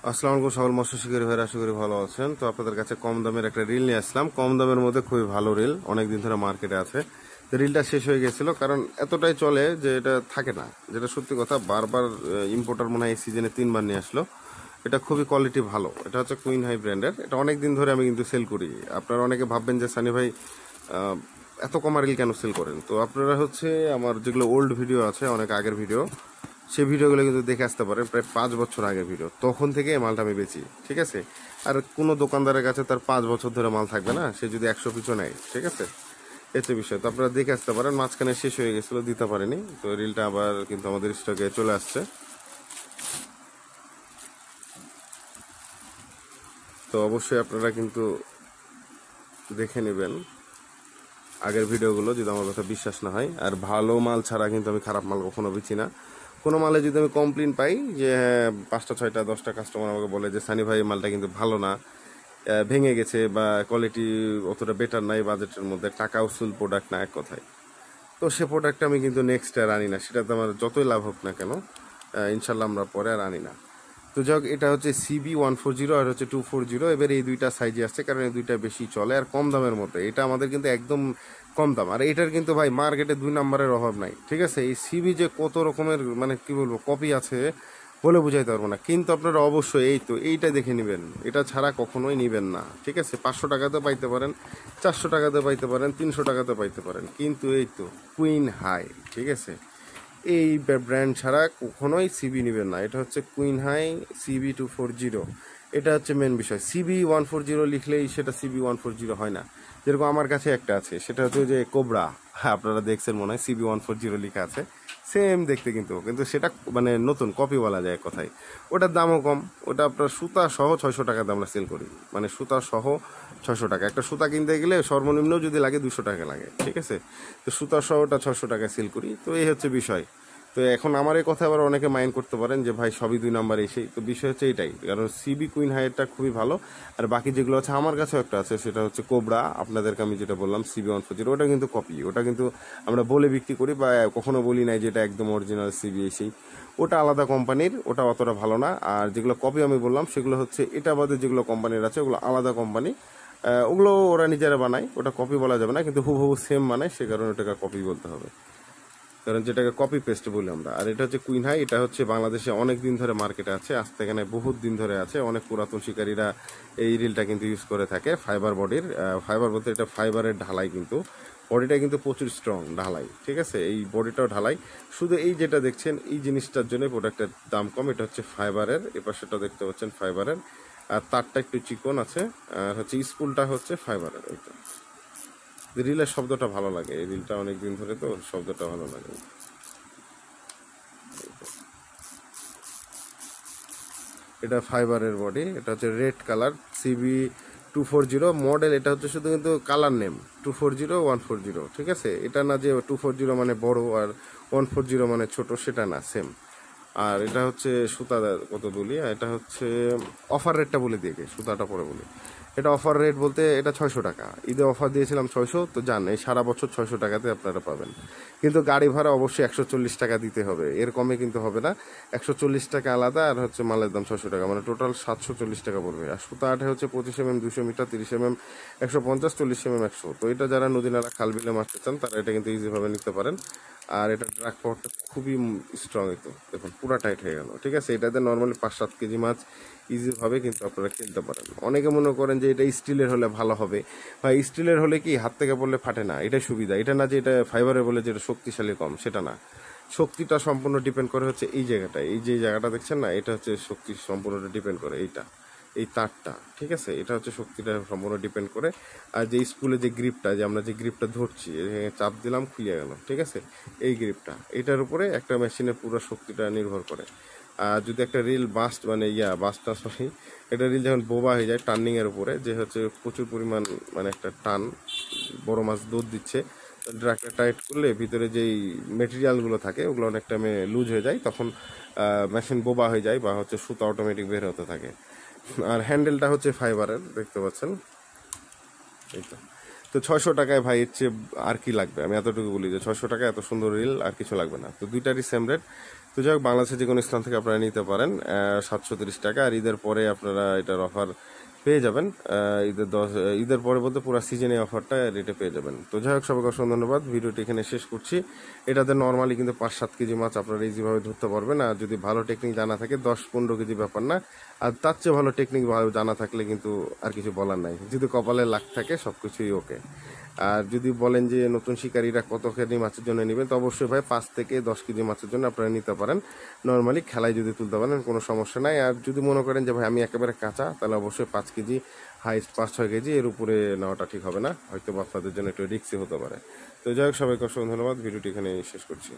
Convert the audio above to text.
আসসালামু আলাইকুম সকল মৎস্য শিকারী ভাইরা, আশা করি ভালো আছেন। তো আপনাদের কাছে কম দামের একটা রিল নিয়ে আসলাম। কম দামের মধ্যে খুবই ভালো রিল, অনেকদিন ধরে মার্কেটে আছে। তো রিলটা শেষ হয়ে গেছিল, কারণ এতটাই চলে যে এটা থাকে না, যেটা সত্যি কথা। বারবার ইম্পোর্টার মনে হয় এই সিজনে 3বার নিয়ে আসলো। এটা খুবই কোয়ালিটি ভালো। এটা হচ্ছে কুইন হাই ব্র্যান্ডের। এটা অনেকদিন ধরে আমি কিন্তু সেল করি। আপনারা অনেকে ভাববেন যে সানি ভাই এত কমা রিল কেন সেল করেন। তো আপনারা হচ্ছে আমার যেগুলো ওল্ড ভিডিও আছে, অনেক আগের ভিডিও, সেই ভিডিওগুলো কিন্তু দেখে আসতে পারেন। প্রায় 5 বছর আগের ভিডিও, তখন থেকে এই মালটা আমি বেচি, ঠিক আছে। আর কোনো দোকানদারের কাছে তার 5 বছর ধরে মাল থাকবে না, সে যদি 100 পিছু নেয়, ঠিক আছে। এতে বিষয়। তো আপনারা দেখে আসতে পারেন। মাঝখানে শেষ হয়ে গেছিলো, দিতে পারেনি। তো রিলটা আবার কিন্তু আমাদের স্টকে চলে আসছে। তো অবশ্যই আপনারা কিন্তু দেখে নেবেন আগের ভিডিওগুলো, যদি আমার কথা বিশ্বাস না হয়। আর ভালো মাল ছাড়া কিন্তু আমি খারাপ মাল কখনো বেচি না। কোনো মালে যদি আমি কমপ্লেন পাই যে 5টা 6টা 10টা কাস্টমার আমাকে বলে যে সানি ভাই মালটা কিন্তু ভালো না, ভেঙে গেছে, বা কোয়ালিটি অতটা বেটার নাই বাজেটের মধ্যে, টাকা উসুল প্রোডাক্ট না, এক কথায়, তো সে প্রোডাক্টটা আমি কিন্তু নেক্সট আর আনি না। সেটাতে আমার যতই লাভ হোক না কেন, ইনশাল্লাহ আমরা পরে আর আনি না। তো যাক, এটা হচ্ছে CB140 আর হচ্ছে 240। এবার এই দুইটা সাইজে আসছে, কারণ এই দুইটা বেশি চলে আর কম দামের মধ্যে। এটা আমাদের কিন্তু একদম কম দাম। আর এটার কিন্তু ভাই মার্কেটে 2 নম্বরের অভাব নাই, ঠিক আছে। এই সিবি যে কত রকমের মানে কি বলবো কপি আছে বলে বুঝাইতে পারবো না। কিন্তু আপনারা অবশ্যই এইটা দেখে নেবেন, এটা ছাড়া কখনোই নেবেন না, ঠিক আছে। 500 টাকাতে পাইতে পারেন, 400 টাকাতে পাইতে পারেন, 300 টাকাতে পাইতে পারেন, কিন্তু কুইন হাই, ঠিক আছে। এই ব্র্যান্ড ছাড়া কখনোই সিবি নেবেন না। এটা হচ্ছে কুইন হাই CB240। এটা হচ্ছে মেন বিষয়। CB140 লিখলেই সেটা CB140 হয় না। যেরকম আমার কাছে একটা আছে, সেটা হচ্ছে যে কোবরা। হ্যাঁ, আপনারা দেখছেন মনে হয়, CB140 লেখা আছে, সেম দেখতে, কিন্তু কিন্তু সেটা মানে নতুন কপি বলা যায় এক কথায়। ওটার দামও কম। ওটা আপনার সুতা সহ 600 টাকাতে আমরা সেল করি, মানে সুতা সহ 600 টাকা। একটা সুতা কিনতে গেলে সর্বনিম্ন যদি লাগে 200 টাকা লাগে, ঠিক আছে। তো সুতা সহ ওটা 600 টাকায় সেল করি। তো এই হচ্ছে বিষয়। তো এখন আমার এই কথা আবার অনেকে মাইন্ড করতে পারেন যে ভাই সবই 2 নাম্বার এসেই। তো বিষয় হচ্ছে এটাই, কারণ সিবি কুইন হাইটটা খুবই ভালো। আর বাকি যেগুলো আছে, আমার কাছেও একটা আছে, সেটা হচ্ছে কোবরা। আপনাদেরকে আমি যেটা বললাম CB140, ওটা কিন্তু কপি। ওটা কিন্তু আমরা বলে বিক্রি করি, বা কখনো বলি নাই যেটা একদম অরিজিনাল সিবি এসেই। ওটা আলাদা কোম্পানির, ওটা অতটা ভালো না। আর যেগুলো কপি আমি বললাম, সেগুলো হচ্ছে এটা বাদে যেগুলো কোম্পানির আছে, ওগুলো আলাদা কোম্পানি। ওগুলো ওরা নিজেরা বানায়, ওটা কপি বলা যাবে না, কিন্তু হুবহু সেম বানায়, সে কারণে ওটাকে কপি বলতে হবে, কারণ যেটাকে কপি পেস্ট বলি আমরা। আর এটা হচ্ছে কুইন হাই। এটা হচ্ছে বাংলাদেশে অনেক দিন ধরে মার্কেটে আছে, আজ থেকে এখানে বহুত দিন ধরে আছে। অনেক পুরাতন শিকারীরা এই রিলটা কিন্তু ইউজ করে থাকে। ফাইবার বডির, ফাইবার বলতে এটা ফাইবারের ঢালাই, কিন্তু বডিটা কিন্তু প্রচুর স্ট্রং ঢালাই, ঠিক আছে। এই বডিটাও ঢালাই। শুধু এই যেটা দেখছেন এই জিনিসটার জন্য প্রোডাক্টের দাম কম। এটা হচ্ছে ফাইবারের, এপার সেটা দেখতে পাচ্ছেন ফাইবারের। আর তারটা একটু চিকন আছে, আর হচ্ছে স্পুলটা হচ্ছে ফাইবারের। এইটা রিলের শব্দটা ভালো লাগে, এই রিলটা অনেকদিন ধরে, তো শব্দটা ভালো লাগে। এটা ফাইবারের বডি। এটা হচ্ছে রেড কালার, CB240 মডেল। এটা হচ্ছে শুধু কিন্তু কালার নেম 240 140, ঠিক আছে। এটা না যে 240 মানে বড় আর 140 মানে ছোট, সেটা না, সেম। আর এটা হচ্ছে সুতা কত বলি, এটা হচ্ছে অফার রেটটা বলে দিয়ে সুতাটা পরে বলি। এটা অফার রেট বলতে এটা 600 টাকা। ঈদে অফার দিয়েছিলাম 600, তো জান এই সারা বছর 600 টাকাতে আপনারা পাবেন। কিন্তু গাড়ি ভাড়া অবশ্যই 140 টাকা দিতে হবে, এর কমে কিন্তু হবে না। 140 টাকা আলাদা, আর হচ্ছে মালের দাম 600 টাকা, মানে টোটাল 740 টাকা পড়বে। আর সুতা আঠে হচ্ছে 25 mm 200 মিটার, 30 mm 150, 40 mm 100। তো এটা যারা নদী নালা খাল বিলে মারতে চান, তারা এটা কিন্তু ইজিভাবে নিতে পারেন। আর এটা ড্রাগ পাওয়ারটা খুবই স্ট্রং। তো দেখুন পুরা টাইট হয়ে গেল, ঠিক আছে। এটাতে নর্মালি 5-7 কেজি মাছ ইজিভাবে কিন্তু আপনারা কিনতে পারেন। অনেকে মনে করেন যে এটা স্টিলের হলে ভালো হবে, বা স্টিলের হলে কি হাত থেকে পড়লে ফাটে না, এটা সুবিধা। এটা না যে এটা ফাইবারের বলে যেটা শক্তিশালী কম, সেটা না। শক্তিটা সম্পূর্ণ ডিপেন্ড করে হচ্ছে এই জায়গাটা, এই যে জায়গাটা দেখছেন না, এটা হচ্ছে শক্তি সম্পূর্ণটা ডিপেন্ড করে এই তারটা, ঠিক আছে। এটা হচ্ছে শক্তিটা সম্পূর্ণ ডিপেন্ড করে। আর যে স্কুলে যে গ্রিপটা, যে আমরা যে গ্রিপটা ধরছি, চাপ দিলাম খুলে গেল, ঠিক আছে। এই গ্রিপটা, এটার উপরে একটা মেশিনের পুরো শক্তিটা নির্ভর করে। আর যদি একটা রিল বাস্ট মানে বাস্টটা সরি, একটা রিল যখন বোবা হয়ে যায় টার্নিংয়ের উপরে, যে হচ্ছে প্রচুর পরিমাণ মানে একটা টান, বড় মাছ দুধ দিচ্ছে, ড্রাগটা টাইট করলে ভিতরে যেই মেটেরিয়ালগুলো থাকে ওগুলো অনেক টাইমে লুজ হয়ে যায়, তখন মেশিন বোবা হয়ে যায়, বা হচ্ছে সুতা অটোমেটিক বের হতে থাকে। আর হ্যান্ডেলটা হচ্ছে ফাইবারের, দেখতে পাচ্ছেন এই তো। তো 600 টাকায় ভাই এর চেয়ে আর কি লাগবে। আমি এতটুকু বলি যে 600 টাকা এত সুন্দর রিল আর কিছু লাগবে না। তো দুইটারই সেম রেট। তো তো যাই হোক, বাংলাদেশের যে কোনো স্থান থেকে আপনারা নিতে পারেন 730 টাকা। আর ঈদের পরে আপনারা এটার অফার পেয়ে যাবেন। ঈদের পরে বলতে পুরো সিজনে অফারটা রেটে পেয়ে যাবেন। তো যাই হোক, সবাইকে অসংখ্য ধন্যবাদ। ভিডিওটি এখানে শেষ করছি। এটাতে নর্মালি কিন্তু 5-7 কেজি মাছ আপনারা ইজিভাবে ধরতে পারবেন। আর যদি ভালো টেকনিক জানা থাকে 10-15 কেজি ব্যাপার না। আর তার চেয়ে ভালো টেকনিক জানা থাকলে কিন্তু আর কিছু বলার নাই। যদি কপালে লাক থাকে সব কিছুই ওকে। আর যদি বলেন যে নতুন শিকারীরা কত কেজি মাছের জন্য নেবেন, তো অবশ্যই ভাই 5 থেকে 10 কেজি মাছের জন্য আপনারা নিতে পারেন। নর্মালি খেলায় যদি তুলতে পারেন কোনো সমস্যা নাই। আর যদি মনে করেন যে ভাই আমি একেবারে কাঁচা, তাহলে অবশ্যই 5 কেজি, হাইস্ট 5-6 কেজি, এর উপরে নেওয়াটা ঠিক হবে না, হয়তো আপনাদের জন্য একটু রিস্কি হতে পারে। তো যাই হোক, সবাইকে অসংখ্য ধন্যবাদ। ভিডিওটি এখানে শেষ করছি।